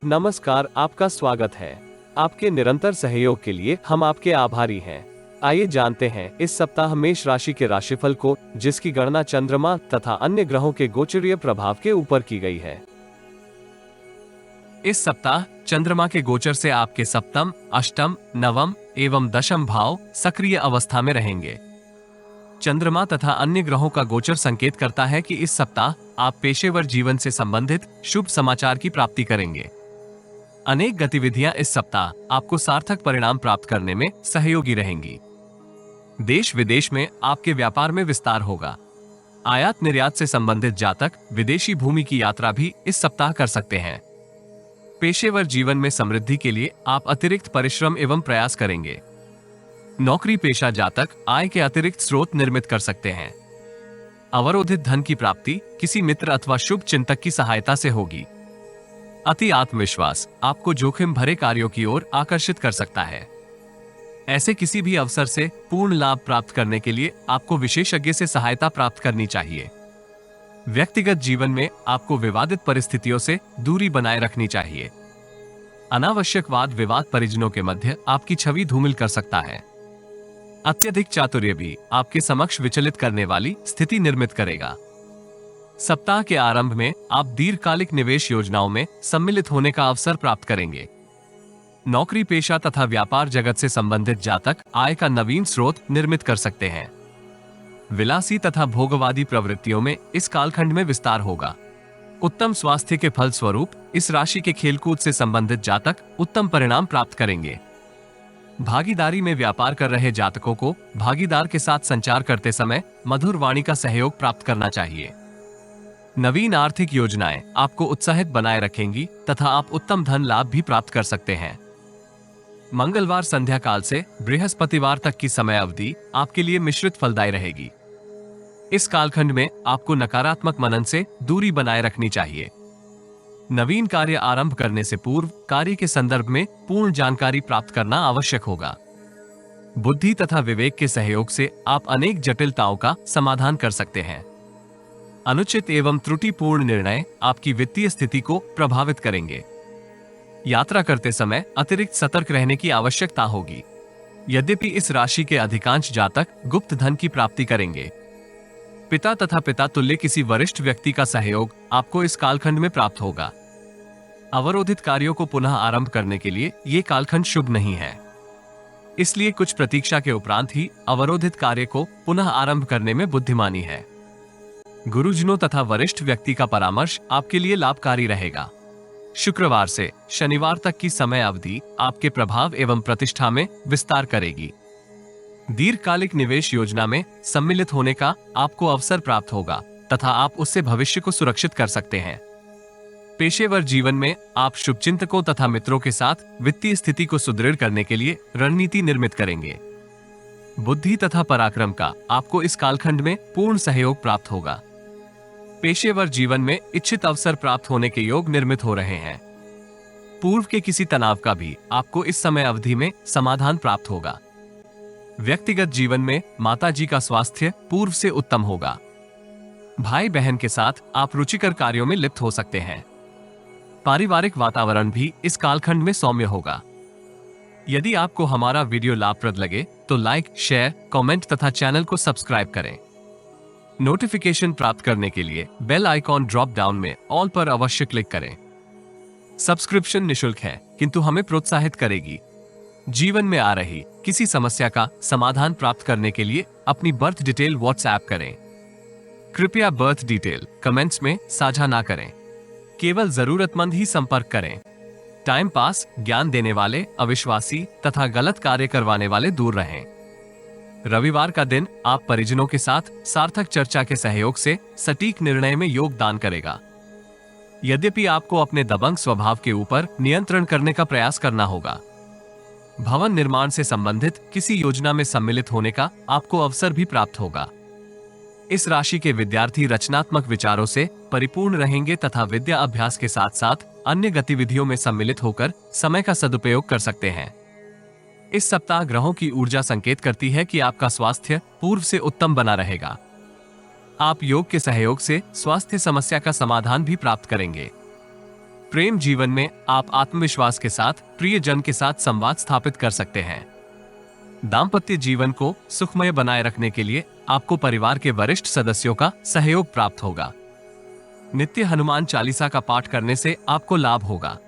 नमस्कार, आपका स्वागत है। आपके निरंतर सहयोग के लिए हम आपके आभारी हैं। आइए जानते हैं इस सप्ताह मेष राशि के राशिफल को, जिसकी गणना चंद्रमा तथा अन्य ग्रहों के गोचरीय प्रभाव के ऊपर की गई है। इस सप्ताह चंद्रमा के गोचर से आपके सप्तम, अष्टम, नवम एवं दशम भाव सक्रिय अवस्था में रहेंगे। चंद्रमा तथा अन्य ग्रहों का गोचर संकेत करता है कि इस सप्ताह आप पेशेवर जीवन से संबंधित शुभ समाचार की प्राप्ति करेंगे। अनेक गतिविधियां इस सप्ताह आपको सार्थक परिणाम प्राप्त करने में सहयोगी रहेंगी। देश विदेश में आपके व्यापार में विस्तार होगा। आयात निर्यात से संबंधित जातक विदेशी भूमि की यात्रा भी इस सप्ताह कर सकते हैं। पेशेवर जीवन में समृद्धि के लिए आप अतिरिक्त परिश्रम एवं प्रयास करेंगे। नौकरी पेशा जातक आय के अतिरिक्त स्रोत निर्मित कर सकते हैं। अवरोधित धन की प्राप्ति किसी मित्र अथवा शुभ चिंतक की सहायता से होगी। अति आत्मविश्वास आपको जोखिम भरे कार्यों की ओर आकर्षित कर सकता है। ऐसे किसी भी अवसर से पूर्ण लाभ प्राप्त करने के लिए आपको विशेषज्ञ से सहायता प्राप्त करनी चाहिए। व्यक्तिगत जीवन में आपको विवादित परिस्थितियों से दूरी बनाए रखनी चाहिए। अनावश्यक वाद विवाद परिजनों के मध्य आपकी छवि धूमिल कर सकता है। अत्यधिक चातुर्य भी आपके समक्ष विचलित करने वाली स्थिति निर्मित करेगा। सप्ताह के आरंभ में आप दीर्घकालिक निवेश योजनाओं में सम्मिलित होने का अवसर प्राप्त करेंगे। नौकरी पेशा तथा व्यापार जगत से संबंधित जातक आय का नवीन स्रोत निर्मित कर सकते हैं। विलासी तथा भोगवादी प्रवृत्तियों में इस कालखंड में विस्तार होगा। उत्तम स्वास्थ्य के फल स्वरूप इस राशि के खेलकूद से संबंधित जातक उत्तम परिणाम प्राप्त करेंगे। भागीदारी में व्यापार कर रहे जातकों को भागीदार के साथ संचार करते समय मधुर वाणी का सहयोग प्राप्त करना चाहिए। नवीन आर्थिक योजनाएं आपको उत्साहित बनाए रखेंगी तथा आप उत्तम धन लाभ भी प्राप्त कर सकते हैं। मंगलवार संध्या काल से बृहस्पतिवार तक की समय अवधि आपके लिए मिश्रित फलदायी रहेगी। इस कालखंड में आपको नकारात्मक मनन से दूरी बनाए रखनी चाहिए। नवीन कार्य आरंभ करने से पूर्व कार्य के संदर्भ में पूर्ण जानकारी प्राप्त करना आवश्यक होगा। बुद्धि तथा विवेक के सहयोग से आप अनेक जटिलताओं का समाधान कर सकते हैं। अनुचित एवं त्रुटिपूर्ण निर्णय आपकी वित्तीय स्थिति को प्रभावित करेंगे। यात्रा करते समय अतिरिक्त सतर्क रहने की आवश्यकता होगी। यद्यपि इस राशि के अधिकांश जातक गुप्त धन की प्राप्ति करेंगे। पिता तथा पिता तुल्य किसी वरिष्ठ व्यक्ति का सहयोग आपको इस कालखंड में प्राप्त होगा। अवरोधित कार्यों को पुनः आरंभ करने के लिए ये कालखंड शुभ नहीं है, इसलिए कुछ प्रतीक्षा के उपरांत ही अवरोधित कार्य को पुनः आरंभ करने में बुद्धिमानी है। गुरुजनों तथा वरिष्ठ व्यक्ति का परामर्श आपके लिए लाभकारी रहेगा। शुक्रवार से शनिवार तक की समय अवधि आपके प्रभाव एवं प्रतिष्ठा में विस्तार करेगी। दीर्घकालिक निवेश योजना में सम्मिलित होने का आपको अवसर प्राप्त होगा तथा आप उससे भविष्य को सुरक्षित कर सकते हैं। पेशेवर जीवन में आप शुभचिंतकों तथा मित्रों के साथ वित्तीय स्थिति को सुदृढ़ करने के लिए रणनीति निर्मित करेंगे। बुद्धि तथा पराक्रम का आपको इस कालखंड में पूर्ण सहयोग प्राप्त होगा। पेशेवर जीवन में इच्छित अवसर प्राप्त होने के योग निर्मित हो रहे हैं। पूर्व के किसी तनाव का भी आपको इस समय अवधि में समाधान प्राप्त होगा। व्यक्तिगत जीवन में माताजी का स्वास्थ्य पूर्व से उत्तम होगा। भाई बहन के साथ आप रुचिकर कार्यों में लिप्त हो सकते हैं। पारिवारिक वातावरण भी इस कालखंड में सौम्य होगा। यदि आपको हमारा वीडियो लाभप्रद लगे तो लाइक, शेयर, कमेंट तथा चैनल को सब्सक्राइब करें। नोटिफिकेशन प्राप्त करने के लिए बेल आइकॉन ड्रॉप डाउन में ऑल पर अवश्य क्लिक करें। सब्सक्रिप्शन निशुल्क है, किंतु हमें प्रोत्साहित करेगी। जीवन में आ रही किसी समस्या का समाधान प्राप्त करने के लिए अपनी बर्थ डिटेल व्हाट्सएप करें। कृपया बर्थ डिटेल कमेंट्स में साझा ना करें। केवल जरूरतमंद ही संपर्क करें। टाइम पास, ज्ञान देने वाले, अविश्वासी तथा गलत कार्य करवाने वाले दूर रहें। रविवार का दिन आप परिजनों के साथ सार्थक चर्चा के सहयोग से सटीक निर्णय में योगदान करेगा। यद्यपि आपको अपने दबंग स्वभाव के ऊपर नियंत्रण करने का प्रयास करना होगा। भवन निर्माण से संबंधित किसी योजना में सम्मिलित होने का आपको अवसर भी प्राप्त होगा। इस राशि के विद्यार्थी रचनात्मक विचारों से परिपूर्ण रहेंगे तथा विद्या अभ्यास के साथ साथ अन्य गतिविधियों में सम्मिलित होकर समय का सदुपयोग कर सकते हैं। इस सप्ताह ग्रहों की ऊर्जा संकेत करती है कि आपका स्वास्थ्य पूर्व से उत्तम बना रहेगा। आप योग के सहयोग से स्वास्थ्य समस्या का समाधान भी प्राप्त करेंगे। प्रेम जीवन में आप आत्मविश्वास के साथ प्रियजन के साथ संवाद स्थापित कर सकते हैं। दाम्पत्य जीवन को सुखमय बनाए रखने के लिए आपको परिवार के वरिष्ठ सदस्यों का सहयोग प्राप्त होगा। नित्य हनुमान चालीसा का पाठ करने से आपको लाभ होगा।